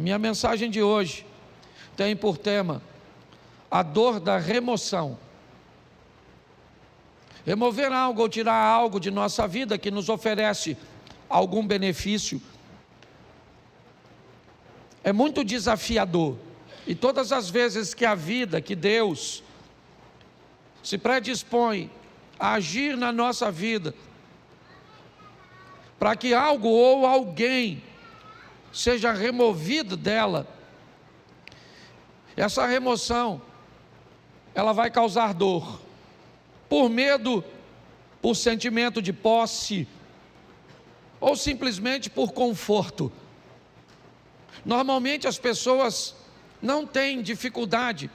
minha mensagem de hoje tem por tema a dor da remoção. Remover algo ou tirar algo de nossa vida que nos oferece algum benefício é muito desafiador. E todas as vezes que a vida, que Deus se predispõe a agir na nossa vida, para que algo ou alguém seja removido dela, essa remoção, ela vai causar dor, por medo, por sentimento de posse, ou simplesmente por conforto. Normalmente as pessoas não têm dificuldade,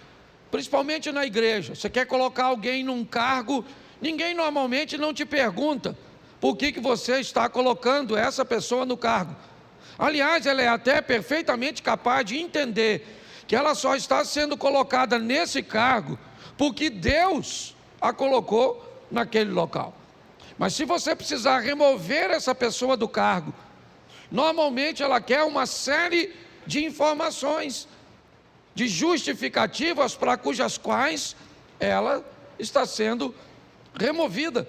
principalmente na igreja. Você quer colocar alguém num cargo, ninguém normalmente não te pergunta por que você está colocando essa pessoa no cargo. Aliás, ela é até perfeitamente capaz de entender que ela só está sendo colocada nesse cargo porque Deus a colocou naquele local. Mas se você precisar remover essa pessoa do cargo, normalmente ela quer uma série de informações, de justificativas para cujas quais ela está sendo removida,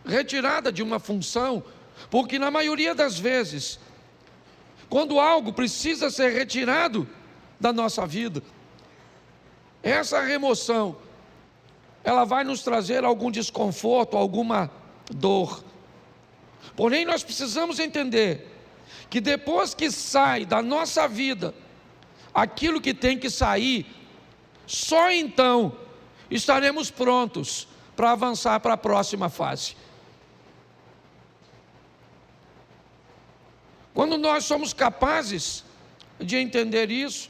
retirada de uma função, porque na maioria das vezes, quando algo precisa ser retirado da nossa vida, essa remoção, ela vai nos trazer algum desconforto, alguma dor. Porém, nós precisamos entender que depois que sai da nossa vida aquilo que tem que sair, só então estaremos prontos para avançar para a próxima fase. Quando nós somos capazes de entender isso,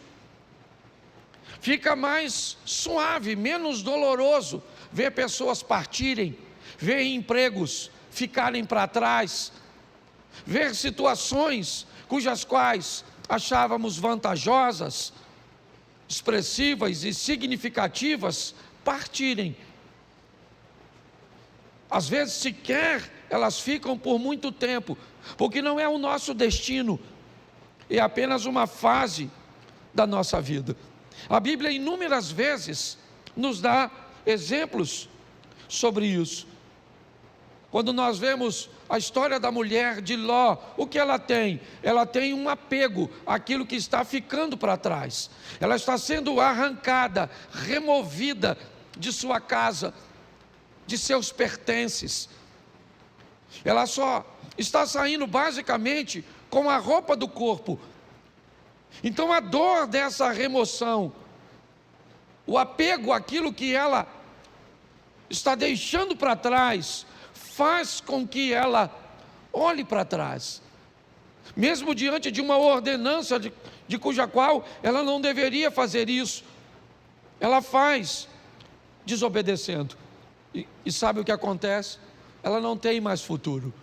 fica mais suave, menos doloroso ver pessoas partirem, ver empregos ficarem para trás, ver situações cujas quais achávamos vantajosas, expressivas e significativas partirem. Às vezes sequer elas ficam por muito tempo, porque não é o nosso destino, é apenas uma fase da nossa vida. A Bíblia inúmeras vezes nos dá exemplos sobre isso. Quando nós vemos a história da mulher de Ló, o que ela tem? Ela tem um apego àquilo que está ficando para trás. Ela está sendo arrancada, removida de sua casa, de seus pertences. Ela só está saindo basicamente com a roupa do corpo. Então a dor dessa remoção, o apego àquilo que ela está deixando para trás, faz com que ela olhe para trás, mesmo diante de uma ordenança de cuja qual ela não deveria fazer isso, ela faz desobedecendo, e sabe o que acontece? Ela não tem mais futuro,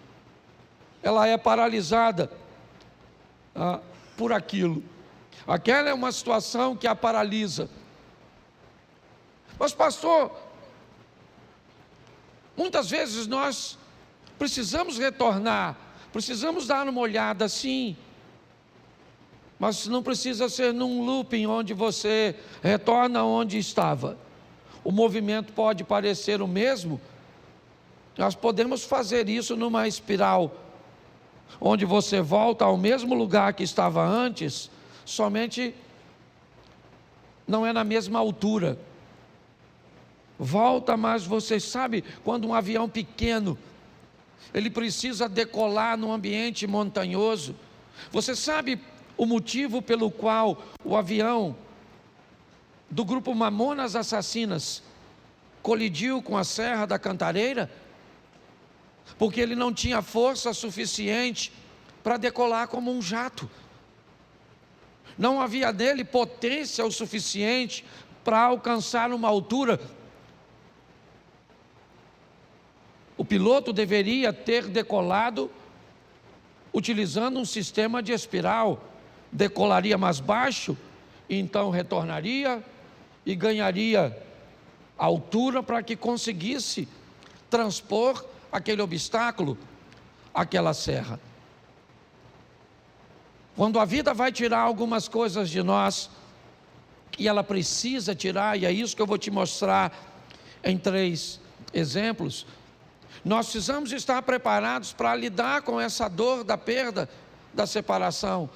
ela é paralisada por aquilo. Aquela é uma situação que a paralisa. Mas pastor, muitas vezes nós precisamos retornar, precisamos dar uma olhada, sim, mas não precisa ser num looping onde você retorna onde estava. O movimento pode parecer o mesmo, nós podemos fazer isso numa espiral, onde você volta ao mesmo lugar que estava antes, somente não é na mesma altura. Volta, mas você sabe, quando um avião pequeno, ele precisa decolar num ambiente montanhoso, você sabe o motivo pelo qual o avião do grupo Mamonas Assassinas colidiu com a Serra da Cantareira? Porque ele não tinha força suficiente para decolar como um jato. Não havia nele potência o suficiente para alcançar uma altura. O piloto deveria ter decolado utilizando um sistema de espiral. Decolaria mais baixo, então retornaria e ganharia altura para que conseguisse transpor aquele obstáculo, aquela serra. Quando a vida vai tirar algumas coisas de nós, e ela precisa tirar, e é isso que eu vou te mostrar em 3 exemplos, nós precisamos estar preparados para lidar com essa dor da perda, da separação,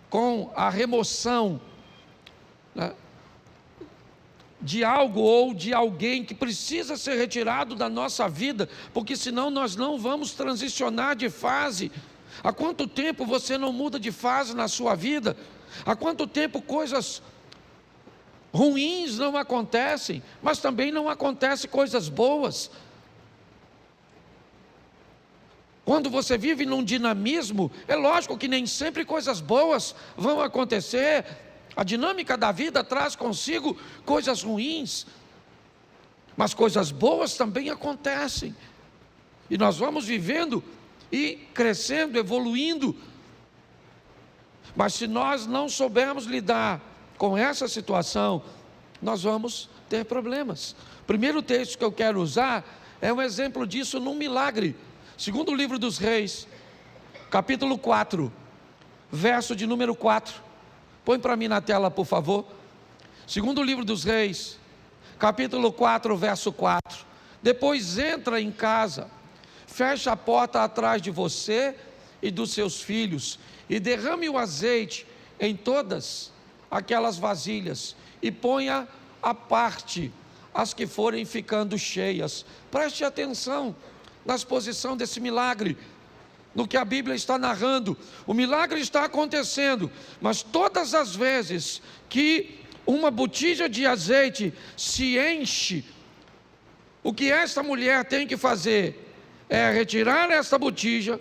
com a remoção, né, de algo ou de alguém que precisa ser retirado da nossa vida, porque senão nós não vamos transicionar de fase. Há quanto tempo você não muda de fase na sua vida? Há quanto tempo coisas ruins não acontecem, mas também não acontecem coisas boas? Quando você vive num dinamismo, é lógico que nem sempre coisas boas vão acontecer. A dinâmica da vida traz consigo coisas ruins, mas coisas boas também acontecem. E nós vamos vivendo e crescendo, evoluindo. Mas se nós não soubermos lidar com essa situação, nós vamos ter problemas. O primeiro texto que eu quero usar é um exemplo disso num milagre. Segundo o livro dos Reis, capítulo 4, verso de número 4. Põe para mim na tela, por favor. Segundo o livro dos Reis, capítulo 4, verso 4. Depois entra em casa, fecha a porta atrás de você e dos seus filhos, e derrame o azeite em todas aquelas vasilhas, e ponha à parte as que forem ficando cheias. Preste atenção na exposição desse milagre, no que a Bíblia está narrando. O milagre está acontecendo, mas todas as vezes que uma botija de azeite se enche, o que esta mulher tem que fazer é retirar esta botija,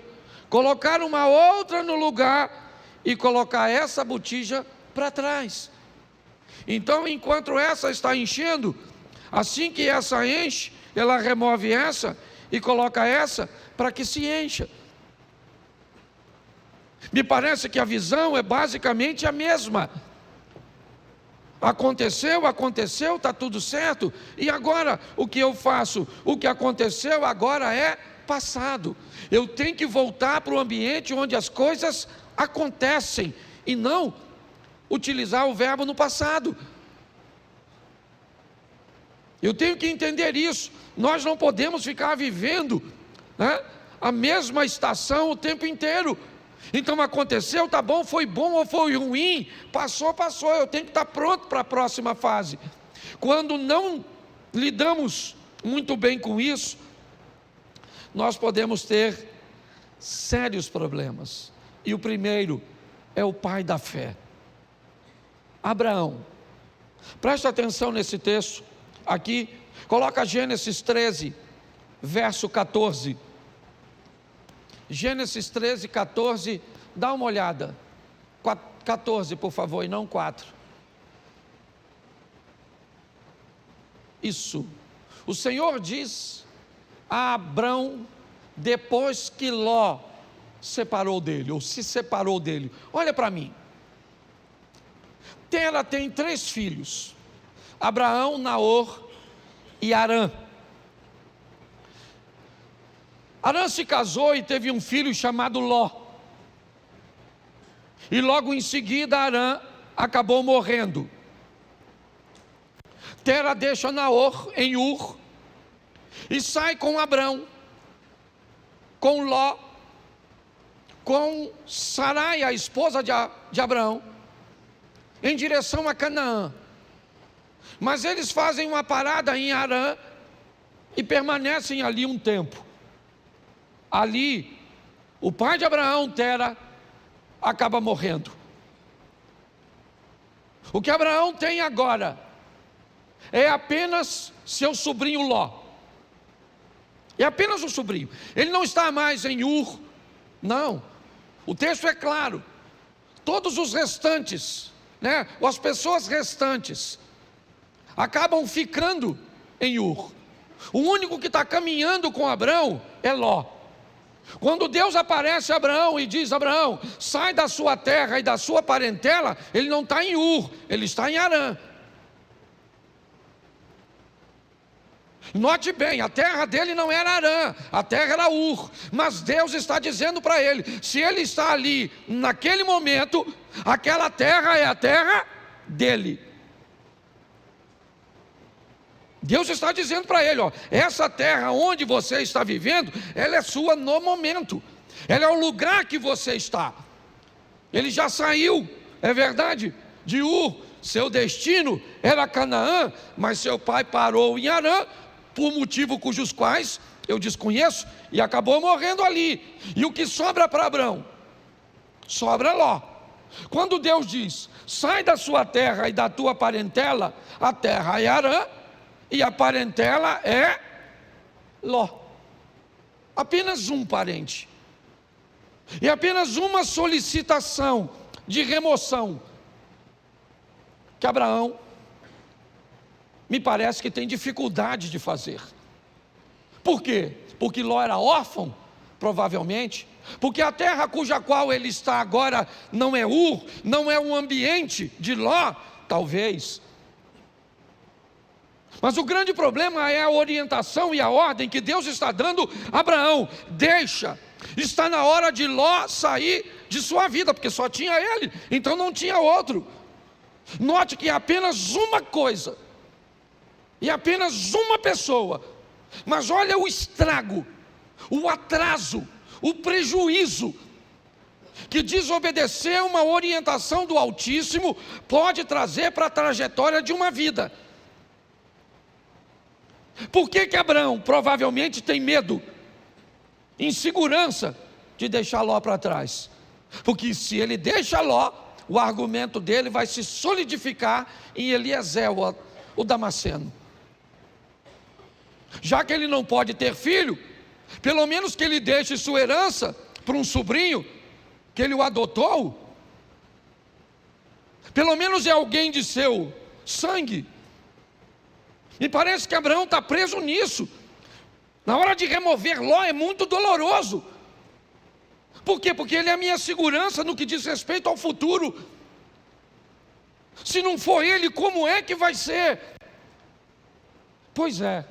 colocar uma outra no lugar e colocar essa botija para trás. Então, enquanto essa está enchendo, assim que essa enche, ela remove essa e coloca essa para que se encha. Me parece que a visão é basicamente a mesma. Aconteceu, está tudo certo, e agora o que eu faço? O que aconteceu agora é passado. Eu tenho que voltar para o ambiente onde as coisas acontecem, e não utilizar o verbo no passado. Eu tenho que entender isso. Nós não podemos ficar vivendo, né, a mesma estação o tempo inteiro. Então aconteceu, tá bom, foi bom ou foi ruim, passou, eu tenho que estar pronto para a próxima fase. Quando não lidamos muito bem com isso, nós podemos ter sérios problemas. E o primeiro é o pai da fé, Abraão. Presta atenção nesse texto aqui, coloca Gênesis 13, verso 14. Gênesis 13, 14, dá uma olhada. 14, por favor, e não 4. Isso. O Senhor diz a Abrão, depois que Ló separou dele, ou se separou dele: olha para mim. Tera tem 3 filhos: Abraão, Naor e Harã. Harã se casou e teve um filho chamado Ló. E logo em seguida Harã acabou morrendo. Tera deixa Naor em Ur e sai com Abrão, com Ló, com Sarai, a esposa de Abraão, em direção a Canaã. Mas eles fazem uma parada em Harã e permanecem ali um tempo. Ali, o pai de Abraão, Tera, acaba morrendo. O que Abraão tem agora é apenas seu sobrinho Ló. É apenas um sobrinho. Ele não está mais em Ur, não. O texto é claro. Todos os restantes, né, ou as pessoas restantes, acabam ficando em Ur. O único que está caminhando com Abraão é Ló. Quando Deus aparece a Abraão e diz: Abraão, sai da sua terra e da sua parentela, ele não está em Ur, ele está em Harã. Note bem, a terra dele não era Harã, a terra era Ur, mas Deus está dizendo para ele, se ele está ali, naquele momento, aquela terra é a terra dele. Deus está dizendo para ele, ó, essa terra onde você está vivendo, ela é sua no momento, ela é o lugar que você está. Ele já saiu, é verdade, de Ur, seu destino era Canaã, mas seu pai parou em Harã, por motivo cujos quais eu desconheço, e acabou morrendo ali. E o que sobra para Abrão? Sobra Ló. Quando Deus diz, sai da sua terra e da tua parentela, a terra é Harã, e a parentela é Ló. Apenas um parente. E apenas uma solicitação de remoção que Abraão me parece que tem dificuldade de fazer. Por quê? Porque Ló era órfão, provavelmente. Porque a terra cuja qual ele está agora não é Ur, não é um ambiente de Ló, talvez. Mas o grande problema é a orientação e a ordem que Deus está dando a Abraão. Deixa, está na hora de Ló sair de sua vida, porque só tinha ele, então não tinha outro. Note que é apenas uma coisa, e apenas uma pessoa, mas olha o estrago, o atraso, o prejuízo que desobedecer uma orientação do Altíssimo pode trazer para a trajetória de uma vida. Por que Abraão provavelmente tem medo, insegurança de deixar Ló para trás? Porque se ele deixa Ló, o argumento dele vai se solidificar em Eliezer, o Damasceno. Já que ele não pode ter filho, pelo menos que ele deixe sua herança para um sobrinho, que ele o adotou. Pelo menos é alguém de seu sangue. E parece que Abraão está preso nisso. Na hora de remover Ló é muito doloroso. Por quê? Porque ele é a minha segurança no que diz respeito ao futuro. Se não for ele, como é que vai ser? Pois é.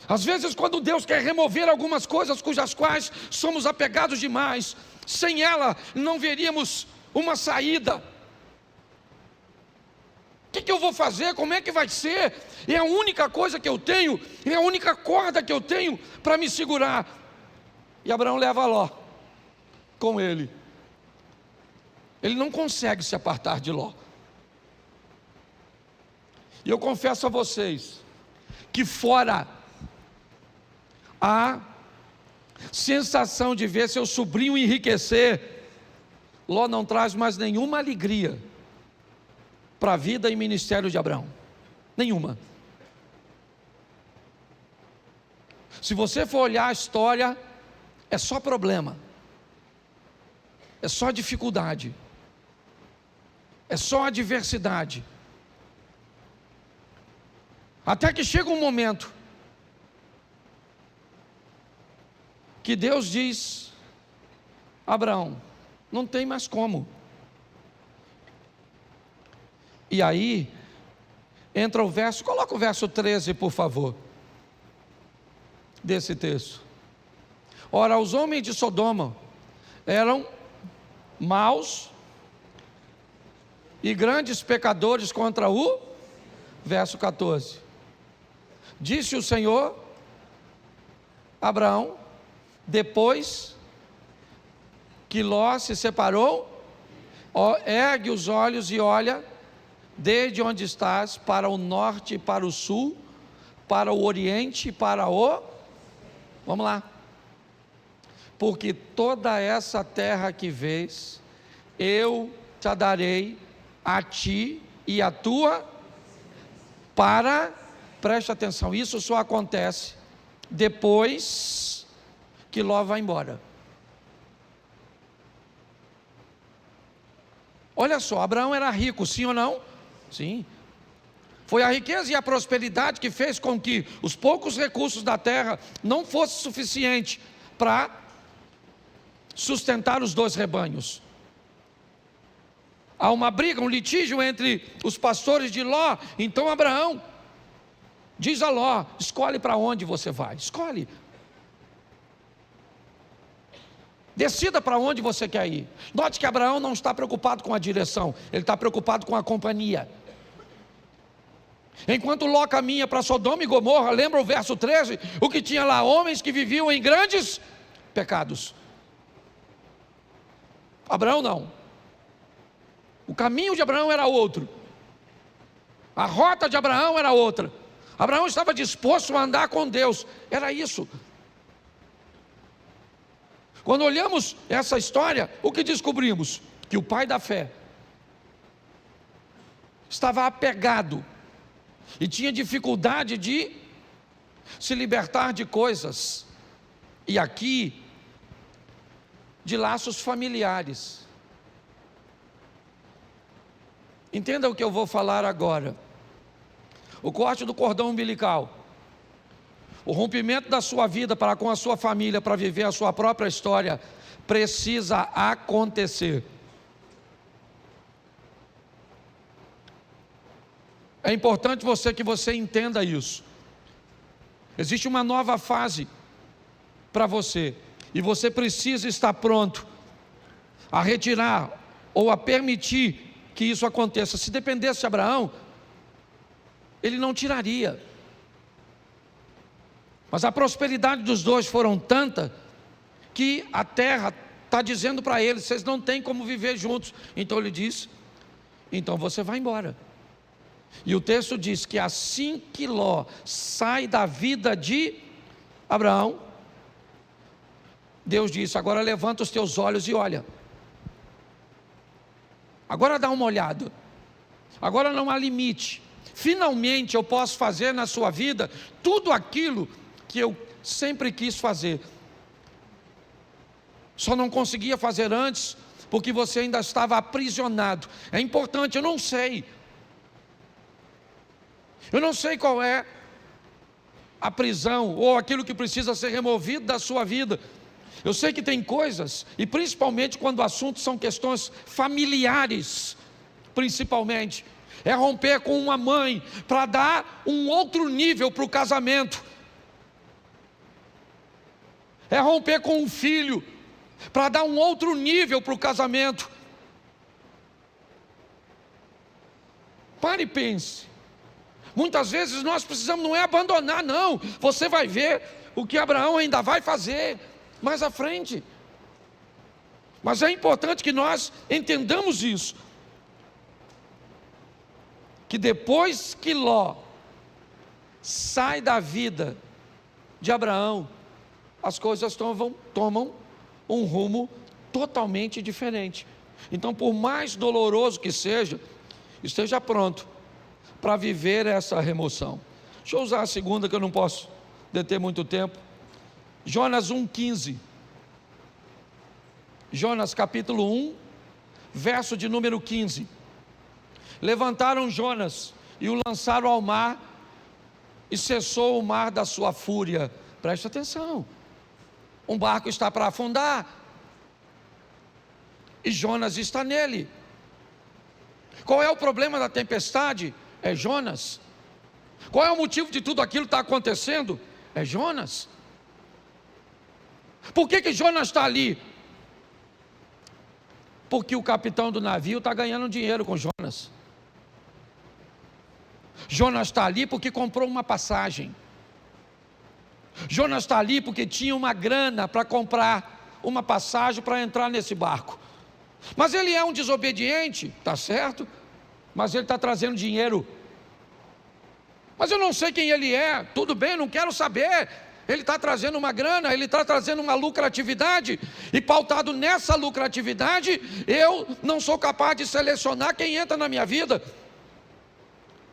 Às vezes quando Deus quer remover algumas coisas cujas quais somos apegados demais, sem ela não veríamos uma saída. O que eu vou fazer? Como é que vai ser? É a única coisa que eu tenho, é a única corda que eu tenho para me segurar. E Abraão leva Ló com ele. Ele não consegue se apartar de Ló. E eu confesso a vocês que fora a sensação de ver seu sobrinho enriquecer, Ló não traz mais nenhuma alegria para a vida e ministério de Abraão. Nenhuma. Se você for olhar a história, é só problema, é só dificuldade, é só adversidade. Até que chega um momento que Deus diz: Abraão, não tem mais como. E aí entra o verso, coloca o verso 13 por favor, desse texto. Ora, os homens de Sodoma eram maus e grandes pecadores contra o, verso 14, disse o Senhor a Abraão, depois que Ló se separou, ergue os olhos e olha, desde onde estás, para o norte e para o sul, para o oriente e para o, vamos lá, porque toda essa terra que vês, eu te darei a ti e a tua, preste atenção, isso só acontece depois que Ló vai embora. Olha só, Abraão era rico, sim ou não? Sim. Foi a riqueza e a prosperidade que fez com que os poucos recursos da terra não fossem suficientes para sustentar os dois rebanhos. Há uma briga, um litígio entre os pastores de Ló. Então Abraão Diz a Ló: escolhe para onde você vai, escolhe. Decida para onde você quer ir. Note que Abraão não está preocupado com a direção, ele está preocupado com a companhia. Enquanto Ló caminha para Sodoma e Gomorra, lembra o verso 13? O que tinha lá? Homens que viviam em grandes pecados. Abraão não. O caminho de Abraão era outro. A rota de Abraão era outra. Abraão estava disposto a andar com Deus. Era isso. Quando olhamos essa história, o que descobrimos? Que o pai da fé estava apegado e tinha dificuldade de se libertar de coisas, e aqui, de laços familiares. Entenda o que eu vou falar agora. O corte do cordão umbilical, o rompimento da sua vida para com a sua família, para viver a sua própria história, precisa acontecer. É importante que você entenda isso. Existe uma nova fase para você, e você precisa estar pronto a retirar ou a permitir que isso aconteça. Se dependesse de Abraão, ele não tiraria. Mas a prosperidade dos dois foram tanta que a terra está dizendo para eles: vocês não têm como viver juntos. Então ele diz: então você vai embora. E o texto diz que assim que Ló sai da vida de Abraão, Deus disse: agora levanta os teus olhos e olha. Agora dá uma olhada. Agora não há limite. Finalmente eu posso fazer na sua vida tudo aquilo que eu sempre quis fazer. Só não conseguia fazer antes porque você ainda estava aprisionado. É importante, eu não sei qual é a prisão ou aquilo que precisa ser removido da sua vida. Eu sei que tem coisas, e principalmente quando o assunto são questões familiares, principalmente, é romper com uma mãe para dar um outro nível para o casamento. É romper com um filho para dar um outro nível para o casamento. Pare e pense. Muitas vezes nós precisamos, não é abandonar, não. Você vai ver o que Abraão ainda vai fazer mais à frente. Mas é importante que nós entendamos isso, que depois que Ló sai da vida de Abraão, as coisas tomam um rumo totalmente diferente. Então, por mais doloroso que seja, esteja pronto para viver essa remoção. Deixa eu usar a segunda, que eu não posso deter muito tempo. Jonas 1,15. Jonas capítulo 1, verso de número 15. Levantaram Jonas e o lançaram ao mar, e cessou o mar da sua fúria. Preste atenção. Um barco está para afundar, e Jonas está nele. Qual é o problema da tempestade? É Jonas. Qual é o motivo de tudo aquilo que está acontecendo? É Jonas. Por que Jonas está ali? Porque o capitão do navio está ganhando dinheiro com Jonas. Jonas está ali porque comprou uma passagem. Jonas está ali porque tinha uma grana para comprar uma passagem para entrar nesse barco. Mas ele é um desobediente, está certo? Mas ele está trazendo dinheiro. Mas eu não sei quem ele é, tudo bem, não quero saber. Ele está trazendo uma grana, ele está trazendo uma lucratividade, e pautado nessa lucratividade, eu não sou capaz de selecionar quem entra na minha vida.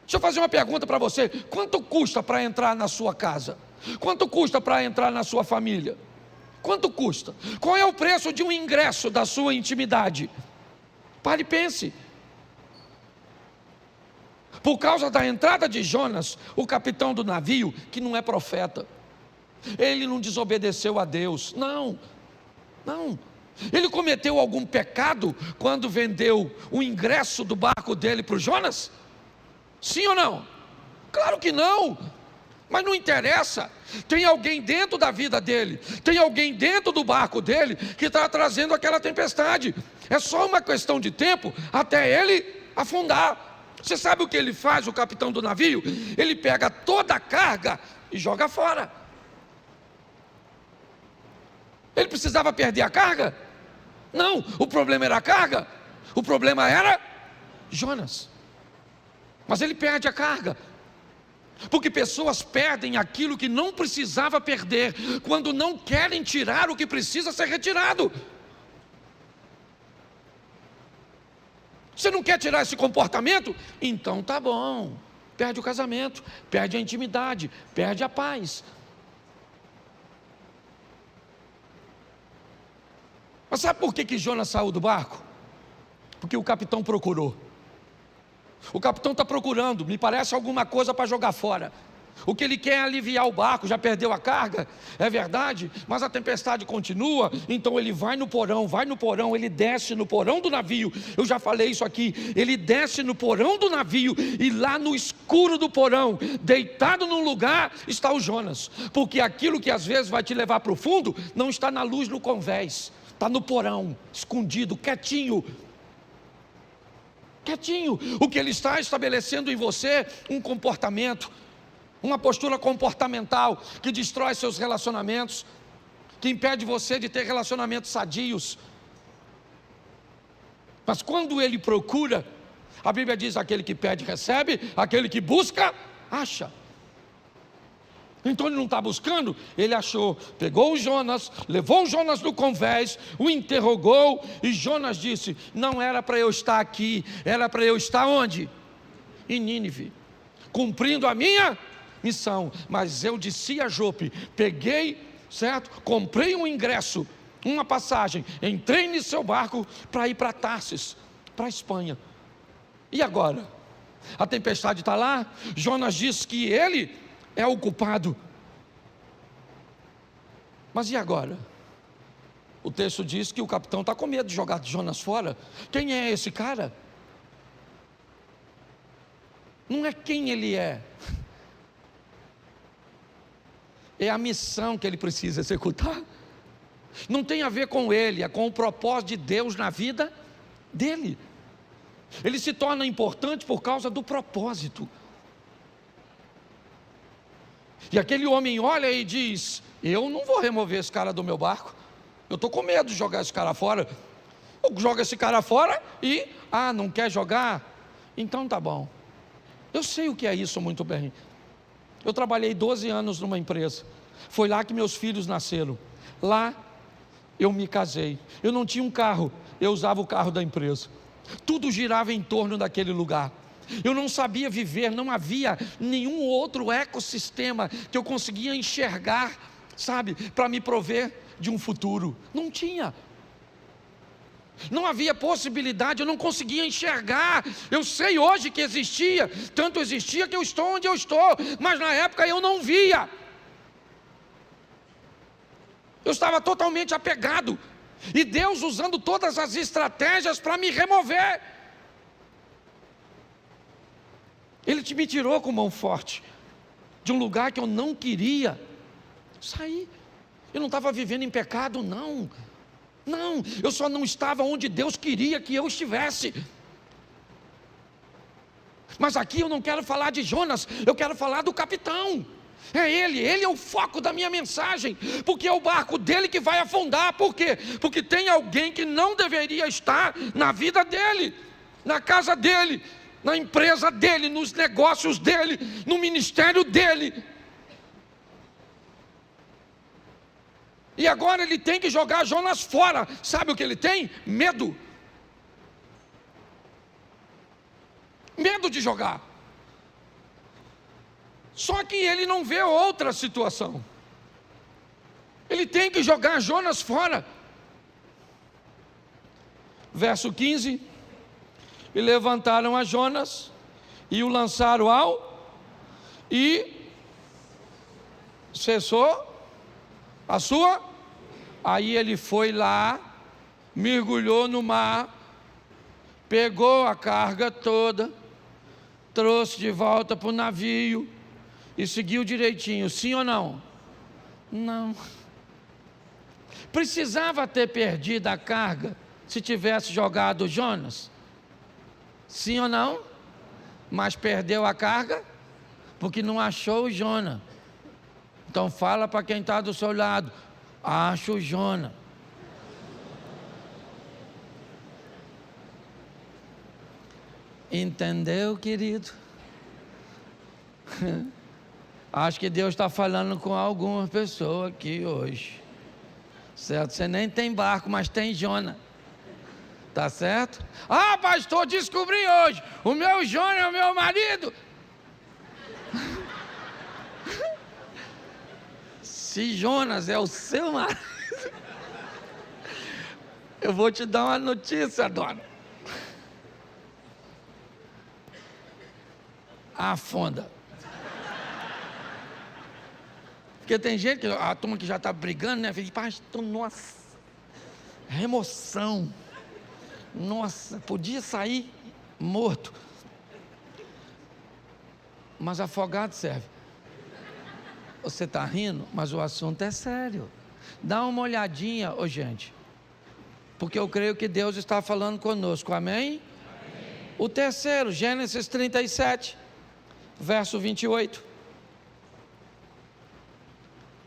Deixa eu fazer uma pergunta para você: quanto custa para entrar na sua casa? Quanto custa para entrar na sua família? Quanto custa? Qual é o preço de um ingresso da sua intimidade? Pare e pense. Por causa da entrada de Jonas, o capitão do navio, que não é profeta, ele não desobedeceu a Deus, não. Ele cometeu algum pecado quando vendeu o ingresso do barco dele para o Jonas? Sim ou não? Claro que não. Mas não interessa, tem alguém dentro da vida dele, tem alguém dentro do barco dele que está trazendo aquela tempestade. É só uma questão de tempo até ele afundar. Você sabe o que ele faz, o capitão do navio? Ele pega toda a carga e joga fora. Ele precisava perder a carga? Não, o problema era a carga, o problema era Jonas. Mas ele perde a carga. Porque pessoas perdem aquilo que não precisava perder, quando não querem tirar o que precisa ser retirado. Você não quer tirar esse comportamento? Então tá bom. Perde o casamento, perde a intimidade, perde a paz. Mas sabe por que Jonas saiu do barco? Porque o capitão procurou. O capitão está procurando, me parece alguma coisa para jogar fora. O que ele quer é aliviar o barco, já perdeu a carga, é verdade, mas a tempestade continua, então ele vai no porão, ele desce no porão do navio. Eu já falei isso aqui, ele desce no porão do navio, e lá no escuro do porão, deitado num lugar, está o Jonas. Porque aquilo que às vezes vai te levar para o fundo, não está na luz no convés, está no porão, escondido, quietinho. O que ele está estabelecendo em você, um comportamento, uma postura comportamental, que destrói seus relacionamentos, que impede você de ter relacionamentos sadios. Mas quando ele procura, a Bíblia diz: aquele que pede recebe, aquele que busca, acha. Então ele não está buscando, ele achou, pegou o Jonas, levou o Jonas no convés, o interrogou, e Jonas disse: não era para eu estar aqui, era para eu estar onde? Em Nínive, cumprindo a minha missão. Mas eu desci a Jope, peguei, certo? Comprei um ingresso, uma passagem, entrei no seu barco para ir para Tarsis, para a Espanha. E agora? A tempestade está lá, Jonas diz que ele é o culpado. Mas e agora? O texto diz que o capitão está com medo de jogar Jonas fora. Quem é esse cara? Não é quem ele é a missão que ele precisa executar. Não tem a ver com ele, é com o propósito de Deus na vida dele. Ele se torna importante por causa do propósito. E aquele homem olha e diz: eu não vou remover esse cara do meu barco, eu estou com medo de jogar esse cara fora. Eu jogo esse cara fora e, não quer jogar? Então tá bom. Eu sei o que é isso muito bem. Eu trabalhei 12 anos numa empresa, foi lá que meus filhos nasceram. Lá eu me casei, eu não tinha um carro, eu usava o carro da empresa. Tudo girava em torno daquele lugar. Eu não sabia viver, não havia nenhum outro ecossistema que eu conseguia enxergar, sabe, para me prover de um futuro. Não tinha. Não havia possibilidade, eu não conseguia enxergar. Eu sei hoje que existia, tanto existia que eu estou onde eu estou, mas na época eu não via. Eu estava totalmente apegado, e Deus usando todas as estratégias para me remover. Ele me tirou com mão forte de um lugar que eu não queria sair. Eu não estava vivendo em pecado, não, eu só não estava onde Deus queria que eu estivesse. Mas aqui eu não quero falar de Jonas, eu quero falar do capitão. É ele é o foco da minha mensagem, porque é o barco dele que vai afundar. Por quê? Porque tem alguém que não deveria estar na vida dele, na casa dele, na empresa dele, nos negócios dele, no ministério dele. E agora ele tem que jogar Jonas fora. Sabe o que ele tem? Medo. Medo de jogar. Só que ele não vê outra situação. Ele tem que jogar Jonas fora. Verso 15: e levantaram a Jonas e o lançaram e cessou a sua. Aí ele foi lá, mergulhou no mar, pegou a carga toda, trouxe de volta para o navio, e seguiu direitinho, sim ou não? Não. Precisava ter perdido a carga se tivesse jogado Jonas? Sim ou não? Mas perdeu a carga porque não achou o Jonas. Então fala para quem está do seu lado: acha o Jonas. Entendeu, querido? Acho que Deus está falando com alguma pessoa aqui hoje. Certo? Você nem tem barco, mas tem Jonas. Tá certo? Ah, pastor, descobri hoje. O meu Jonas é o meu marido. Se Jonas é o seu marido, eu vou te dar uma notícia, dona. Afunda. Porque tem gente, que a turma que já está brigando, né? Fala, pastor, nossa, remoção. Nossa, podia sair morto. Mas afogado serve. Você está rindo, mas o assunto é sério. Dá uma olhadinha, gente. Porque eu creio que Deus está falando conosco, amém? O terceiro, Gênesis 37, verso 28.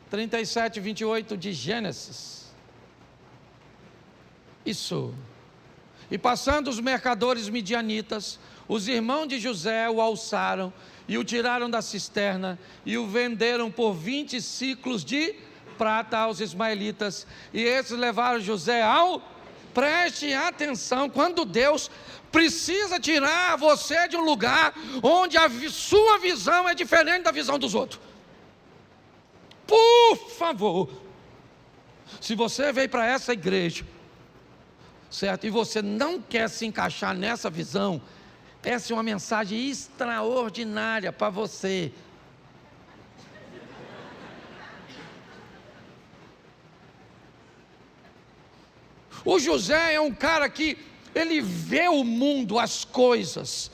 37, 28 de Gênesis. Isso. E passando os mercadores midianitas, os irmãos de José o alçaram e o tiraram da cisterna e o venderam por 20 ciclos de prata aos ismaelitas. E esses levaram José ao... Preste atenção, quando Deus precisa tirar você de um lugar onde a sua visão é diferente da visão dos outros. Por favor, se você veio para essa igreja, certo, e você não quer se encaixar nessa visão, essa é uma mensagem extraordinária para você. O José é um cara que ele vê o mundo, as coisas,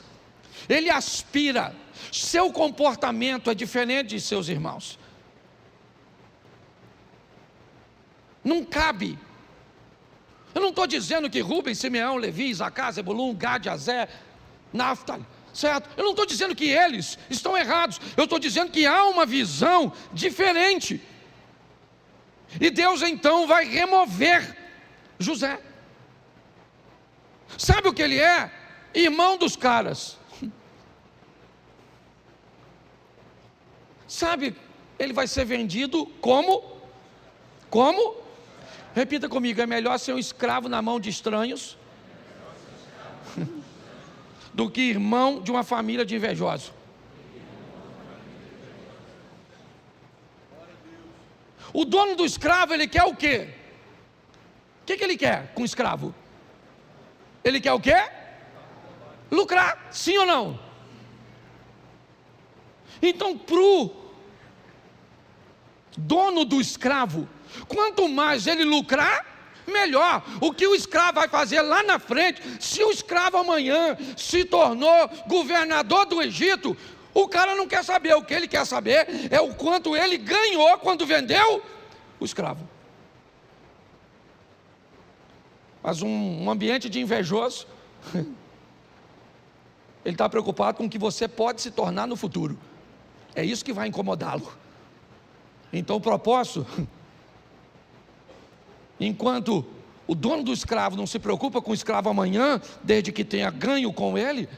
ele aspira, seu comportamento é diferente de seus irmãos. Não cabe. Eu não estou dizendo que Rubem, Simeão, Levi, Isacar, Zebulun, Gad, Azer, Naftali, certo? Eu não estou dizendo que eles estão errados. Eu estou dizendo que há uma visão diferente. E Deus então vai remover José. Sabe o que ele é? Irmão dos caras. Sabe, ele vai ser vendido como? Repita comigo, é melhor ser um escravo na mão de estranhos do que irmão de uma família de invejosos. O dono do escravo, ele quer o quê? O que ele quer com o escravo? Ele quer o quê? Lucrar, sim ou não? Então, para o dono do escravo, quanto mais ele lucrar, melhor. O que o escravo vai fazer lá na frente, se o escravo amanhã se tornou governador do Egito, o cara não quer saber. O que ele quer saber é o quanto ele ganhou quando vendeu o escravo. Mas um ambiente de invejoso, ele está preocupado com o que você pode se tornar no futuro. É isso que vai incomodá-lo. Então o propósito, enquanto o dono do escravo não se preocupa com o escravo amanhã, desde que tenha ganho com ele,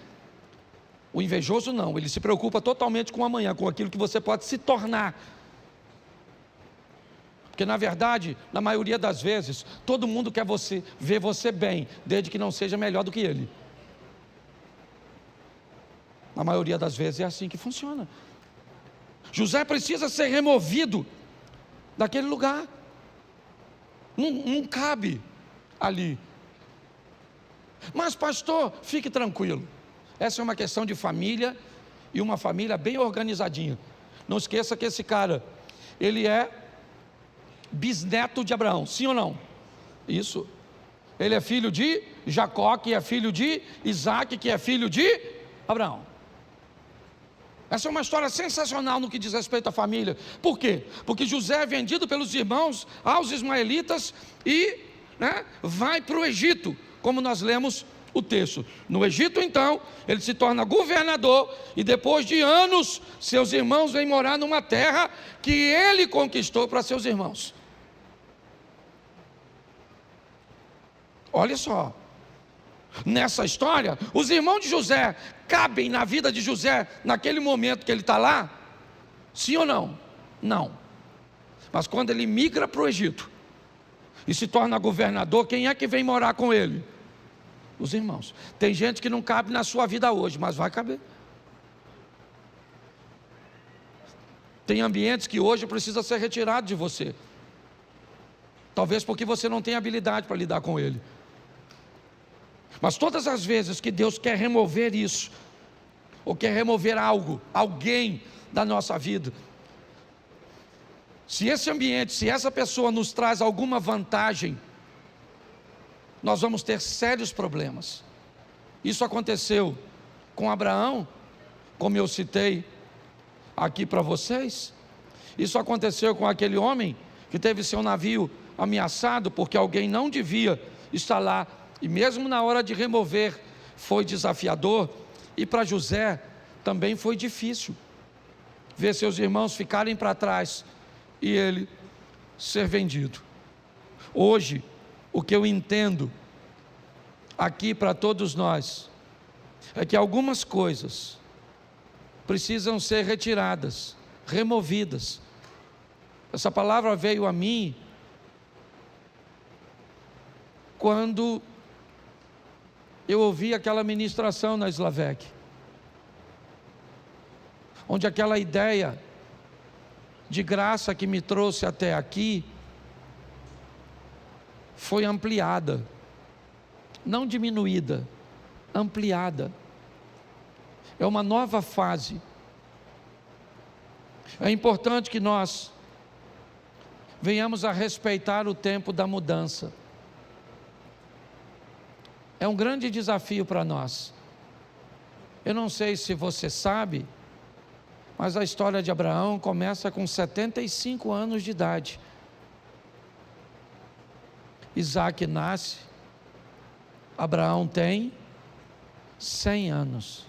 o invejoso não, ele se preocupa totalmente com amanhã, com aquilo que você pode se tornar. Porque na verdade, na maioria das vezes, todo mundo quer ver você bem, desde que não seja melhor do que ele. Na maioria das vezes é assim que funciona. José precisa ser removido daquele lugar. Não cabe ali. Mas pastor, fique tranquilo. Essa é uma questão de família, e uma família bem organizadinha. Não esqueça que esse cara, ele é bisneto de Abraão, sim ou não? Isso. Ele é filho de Jacó, que é filho de Isaac, que é filho de Abraão. Essa é uma história sensacional no que diz respeito à família. Por quê? Porque José é vendido pelos irmãos aos ismaelitas e vai para o Egito, como nós lemos o texto. No Egito, então, ele se torna governador e depois de anos, seus irmãos vêm morar numa terra que ele conquistou para seus irmãos. Olha só, nessa história, os irmãos de José cabem na vida de José naquele momento que ele está lá? Sim ou não? Não. Mas quando ele migra para o Egito e se torna governador, quem é que vem morar com ele? Os irmãos. Tem gente que não cabe na sua vida hoje, mas vai caber. Tem ambientes que hoje precisa ser retirado de você. Talvez porque você não tem habilidade para lidar com ele. Mas todas as vezes que Deus quer remover isso, ou quer remover algo, alguém da nossa vida, se esse ambiente, se essa pessoa nos traz alguma vantagem, nós vamos ter sérios problemas. Isso aconteceu com Abraão, como eu citei aqui para vocês. Isso aconteceu com aquele homem que teve seu navio ameaçado porque alguém não devia estar lá, e mesmo na hora de remover foi desafiador. E para José também foi difícil ver seus irmãos ficarem para trás e ele ser vendido. Hoje, o que eu entendo aqui para todos nós é que algumas coisas precisam ser retiradas, removidas. Essa palavra veio a mim quando eu ouvi aquela ministração na Slavec, onde aquela ideia de graça que me trouxe até aqui foi ampliada, não diminuída, ampliada. É uma nova fase. É importante que nós venhamos a respeitar o tempo da mudança. É um grande desafio para nós. Eu não sei se você sabe, mas a história de Abraão começa com 75 anos de idade. Isaac nasce, Abraão tem 100 anos.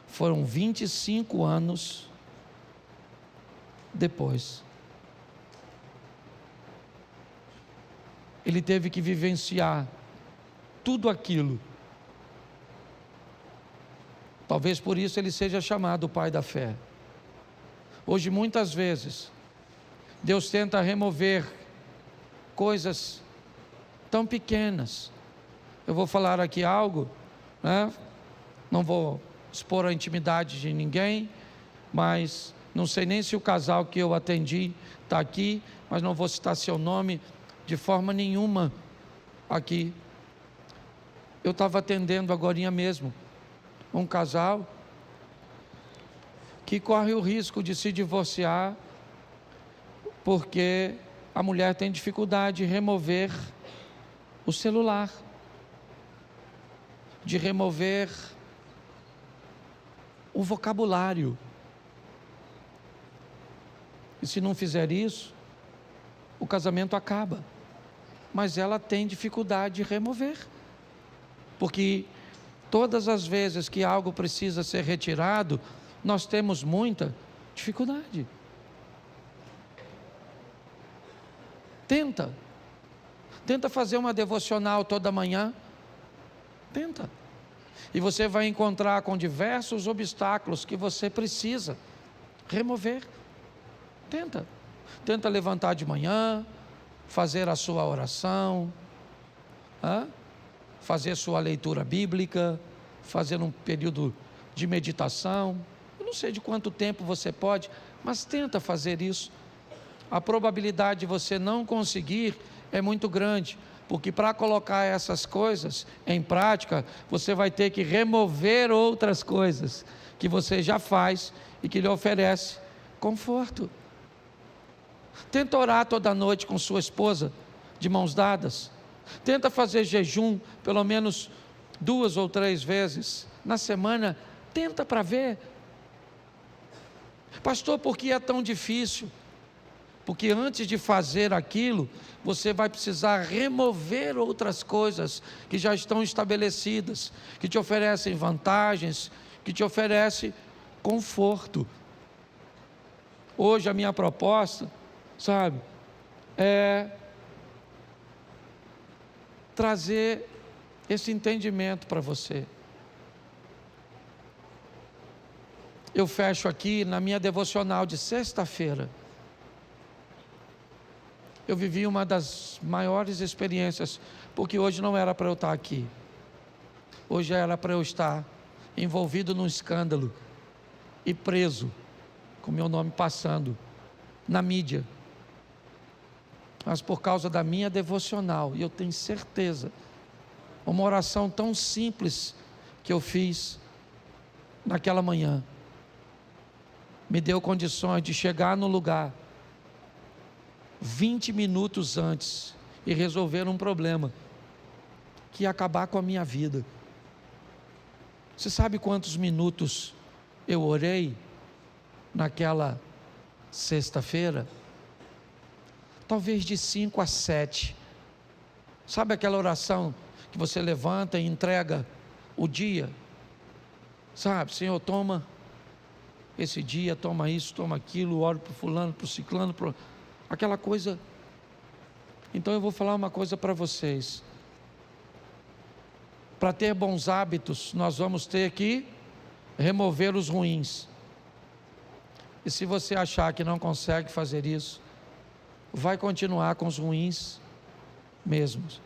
Foram 25 anos depois. Ele teve que vivenciar tudo aquilo. Talvez por isso ele seja chamado o pai da fé. Hoje, muitas vezes, Deus tenta remover coisas tão pequenas. Eu vou falar aqui algo, não vou expor a intimidade de ninguém, mas não sei nem se o casal que eu atendi está aqui, mas não vou citar seu nome de forma nenhuma aqui. Eu estava atendendo agorinha mesmo um casal que corre o risco de se divorciar porque a mulher tem dificuldade de remover o celular, de remover o vocabulário. E se não fizer isso, o casamento acaba. Mas ela tem dificuldade de remover, porque todas as vezes que algo precisa ser retirado, nós temos muita dificuldade. Tenta fazer uma devocional toda manhã. Tenta. E você vai encontrar com diversos obstáculos que você precisa remover. Tenta levantar de manhã, fazer a sua oração, fazer sua leitura bíblica, fazer um período de meditação. Eu não sei de quanto tempo você pode, mas tenta fazer isso. A probabilidade de você não conseguir é muito grande, porque para colocar essas coisas em prática, você vai ter que remover outras coisas que você já faz e que lhe oferece conforto. Tenta orar toda noite com sua esposa, de mãos dadas. Tenta fazer jejum pelo menos 2 ou 3 vezes na semana. Tenta para ver. Pastor, por que é tão difícil? Porque antes de fazer aquilo, você vai precisar remover outras coisas que já estão estabelecidas, que te oferecem vantagens, que te oferecem conforto. Hoje a minha proposta, sabe, é trazer esse entendimento para você. Eu fecho aqui na minha devocional de sexta-feira. Eu vivi uma das maiores experiências, porque hoje não era para eu estar aqui. Hoje era para eu estar envolvido num escândalo e preso, com meu nome passando na mídia. Mas por causa da minha devocional, e eu tenho certeza, uma oração tão simples que eu fiz naquela manhã, me deu condições de chegar no lugar 20 minutos antes e resolver um problema que ia acabar com a minha vida. Você sabe quantos minutos eu orei naquela sexta-feira? Talvez de 5 a 7. Sabe aquela oração que você levanta e entrega o dia? Sabe, Senhor, toma esse dia, toma isso, toma aquilo, oro para o fulano, para o ciclano, aquela coisa. Então eu vou falar uma coisa para vocês. Para ter bons hábitos, nós vamos ter que remover os ruins. E se você achar que não consegue fazer isso, vai continuar com os ruins mesmos.